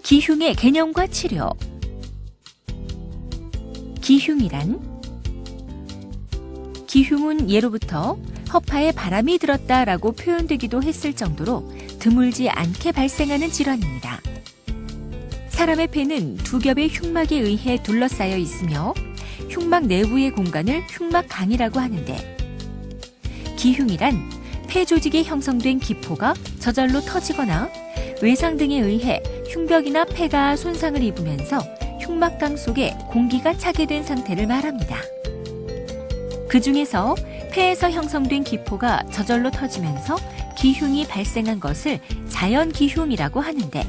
기흉의 개념과 치료. 기흉이란 기흉은 예로부터 허파에 바람이 들었다라고 표현되기도 했을 정도로 드물지 않게 발생하는 질환입니다. 사람의 폐는 두 겹의 흉막에 의해 둘러싸여 있으며 흉막 내부의 공간을 흉막강이라고 하는데, 기흉이란 폐 조직에 형성된 기포가 저절로 터지거나 외상 등에 의해 흉벽이나 폐가 손상을 입으면서 흉막강 속에 공기가 차게 된 상태를 말합니다. 그 중에서 폐에서 형성된 기포가 저절로 터지면서 기흉이 발생한 것을 자연기흉이라고 하는데,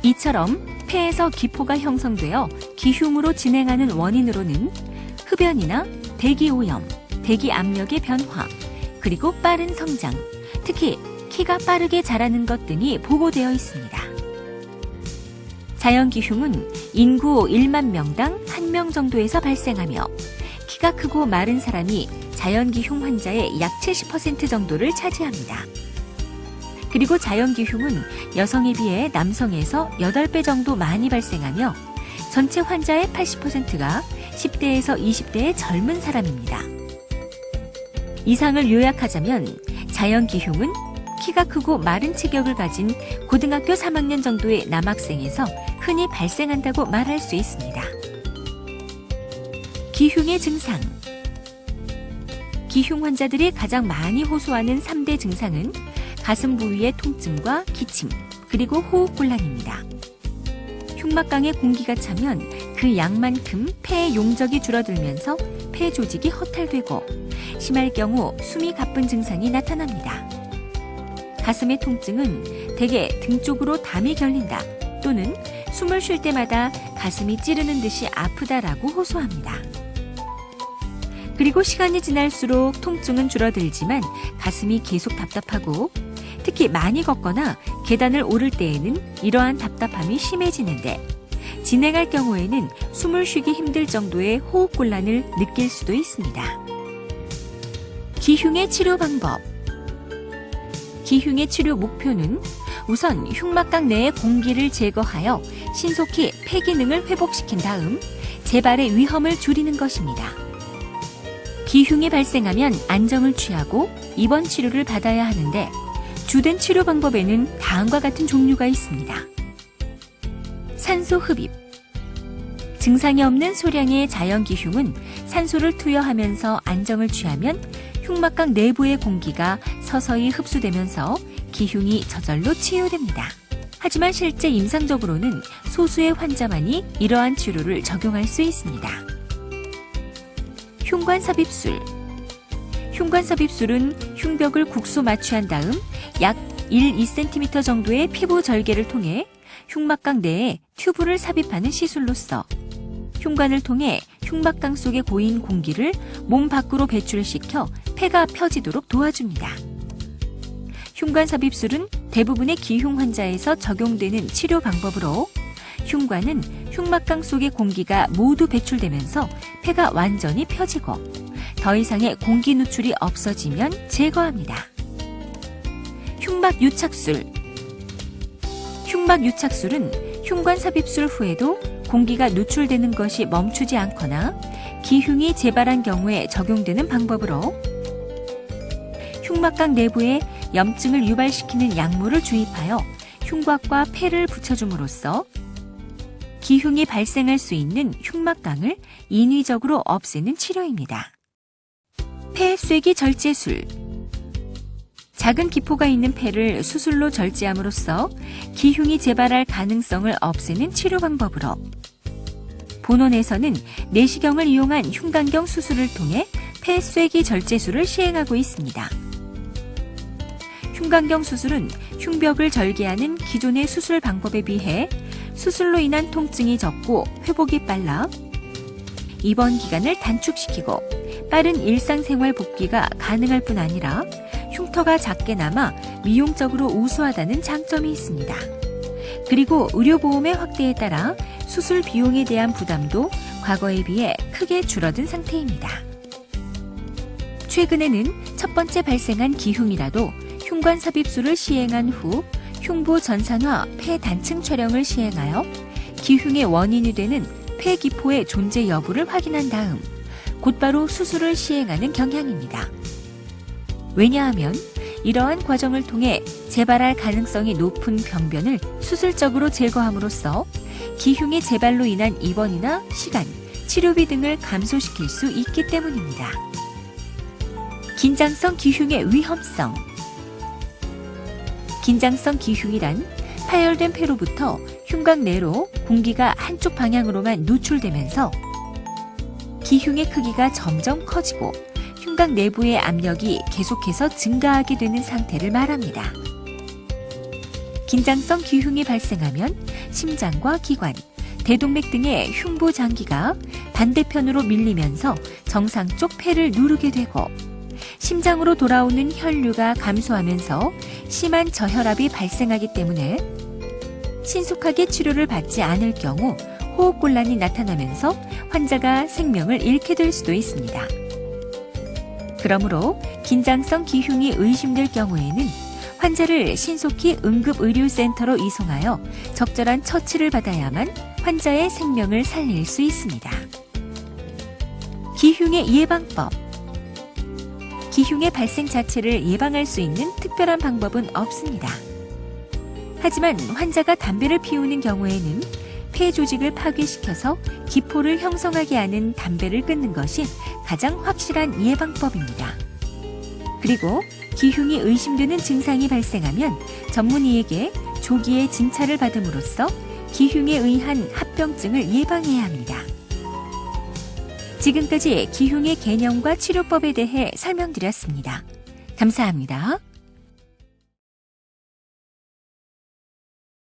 이처럼 폐에서 기포가 형성되어 기흉으로 진행하는 원인으로는 흡연이나 대기오염, 대기압력의 변화, 그리고 빠른 성장, 특히 키가 빠르게 자라는 것 등이 보고되어 있습니다. 자연기흉은 인구 1만 명당 1명 정도에서 발생하며 키가 크고 마른 사람이 자연기흉 환자의 약 70% 정도를 차지합니다. 그리고 자연기흉은 여성에 비해 남성에서 8배 정도 많이 발생하며 전체 환자의 80%가 10대에서 20대의 젊은 사람입니다. 이상을 요약하자면 자연기흉은 키가 크고 마른 체격을 가진 고등학교 3학년 정도의 남학생에서 흔히 발생한다고 말할 수 있습니다. 기흉의 증상. 기흉 환자들이 가장 많이 호소하는 3대 증상은 가슴 부위의 통증과 기침, 그리고 호흡곤란입니다. 흉막강에 공기가 차면 그 양만큼 폐의 용적이 줄어들면서 폐 조직이 허탈되고 심할 경우 숨이 가쁜 증상이 나타납니다. 가슴의 통증은 대개 등 쪽으로 담이 결린다 또는 숨을 쉴 때마다 가슴이 찌르는 듯이 아프다라고 호소합니다. 그리고 시간이 지날수록 통증은 줄어들지만 가슴이 계속 답답하고 특히 많이 걷거나 계단을 오를 때에는 이러한 답답함이 심해지는데, 진행할 경우에는 숨을 쉬기 힘들 정도의 호흡곤란을 느낄 수도 있습니다. 기흉의 치료 방법. 기흉의 치료 목표는 우선 흉막강 내의 공기를 제거하여 신속히 폐 기능을 회복시킨 다음 재발의 위험을 줄이는 것입니다. 기흉이 발생하면 안정을 취하고 입원 치료를 받아야 하는데, 주된 치료 방법에는 다음과 같은 종류가 있습니다. 산소 흡입. 증상이 없는 소량의 자연기흉은 산소를 투여하면서 안정을 취하면 흉막강 내부의 공기가 서서히 흡수되면서 기흉이 저절로 치유됩니다. 하지만 실제 임상적으로는 소수의 환자만이 이러한 치료를 적용할 수 있습니다. 흉관삽입술. 흉관삽입술은 흉벽을 국소 마취한 다음 약 1-2cm 정도의 피부 절개를 통해 흉막강 내에 튜브를 삽입하는 시술로서 흉관을 통해 흉막강 속에 고인 공기를 몸 밖으로 배출시켜 폐가 펴지도록 도와줍니다. 흉관삽입술은 대부분의 기흉 환자에서 적용되는 치료 방법으로 흉관은 흉막강 속의 공기가 모두 배출되면서 폐가 완전히 펴지고 더 이상의 공기 누출이 없어지면 제거합니다. 흉막유착술. 흉막유착술은 흉관삽입술 후에도 공기가 누출되는 것이 멈추지 않거나 기흉이 재발한 경우에 적용되는 방법으로 흉막강 내부에 염증을 유발시키는 약물을 주입하여 흉곽과 폐를 붙여줌으로써 기흉이 발생할 수 있는 흉막강을 인위적으로 없애는 치료입니다. 폐쇄기 절제술. 작은 기포가 있는 폐를 수술로 절제함으로써 기흉이 재발할 가능성을 없애는 치료 방법으로 본원에서는 내시경을 이용한 흉간경 수술을 통해 폐쇄기 절제술을 시행하고 있습니다. 흉간경 수술은 흉벽을 절개하는 기존의 수술 방법에 비해 수술로 인한 통증이 적고 회복이 빨라 입원 기간을 단축시키고 빠른 일상생활 복귀가 가능할 뿐 아니라 흉터가 작게 남아 미용적으로 우수하다는 장점이 있습니다. 그리고 의료보험의 확대에 따라 수술 비용에 대한 부담도 과거에 비해 크게 줄어든 상태입니다. 최근에는 첫 번째 발생한 기흉이라도 흉관삽입술을 시행한 후 흉부 전산화 폐 단층 촬영을 시행하여 기흉의 원인이 되는 폐기포의 존재 여부를 확인한 다음 곧바로 수술을 시행하는 경향입니다. 왜냐하면 이러한 과정을 통해 재발할 가능성이 높은 병변을 수술적으로 제거함으로써 기흉의 재발로 인한 입원이나 시간, 치료비 등을 감소시킬 수 있기 때문입니다. 긴장성 기흉의 위험성. 긴장성 기흉이란 파열된 폐로부터 흉곽 내로 공기가 한쪽 방향으로만 누출되면서 기흉의 크기가 점점 커지고 흉곽 내부의 압력이 계속해서 증가하게 되는 상태를 말합니다. 긴장성 기흉이 발생하면 심장과 기관, 대동맥 등의 흉부 장기가 반대편으로 밀리면서 정상 쪽 폐를 누르게 되고 심장으로 돌아오는 혈류가 감소하면서 심한 저혈압이 발생하기 때문에 신속하게 치료를 받지 않을 경우 호흡곤란이 나타나면서 환자가 생명을 잃게 될 수도 있습니다. 그러므로 긴장성 기흉이 의심될 경우에는 환자를 신속히 응급의료센터로 이송하여 적절한 처치를 받아야만 환자의 생명을 살릴 수 있습니다. 기흉의 예방법. 기흉의 발생 자체를 예방할 수 있는 특별한 방법은 없습니다. 하지만 환자가 담배를 피우는 경우에는 폐 조직을 파괴시켜서 기포를 형성하게 하는 담배를 끊는 것이 가장 확실한 예방법입니다. 그리고 기흉이 의심되는 증상이 발생하면 전문의에게 조기에 진찰을 받음으로써 기흉에 의한 합병증을 예방해야 합니다. 지금까지 기흉의 개념과 치료법에 대해 설명드렸습니다. 감사합니다.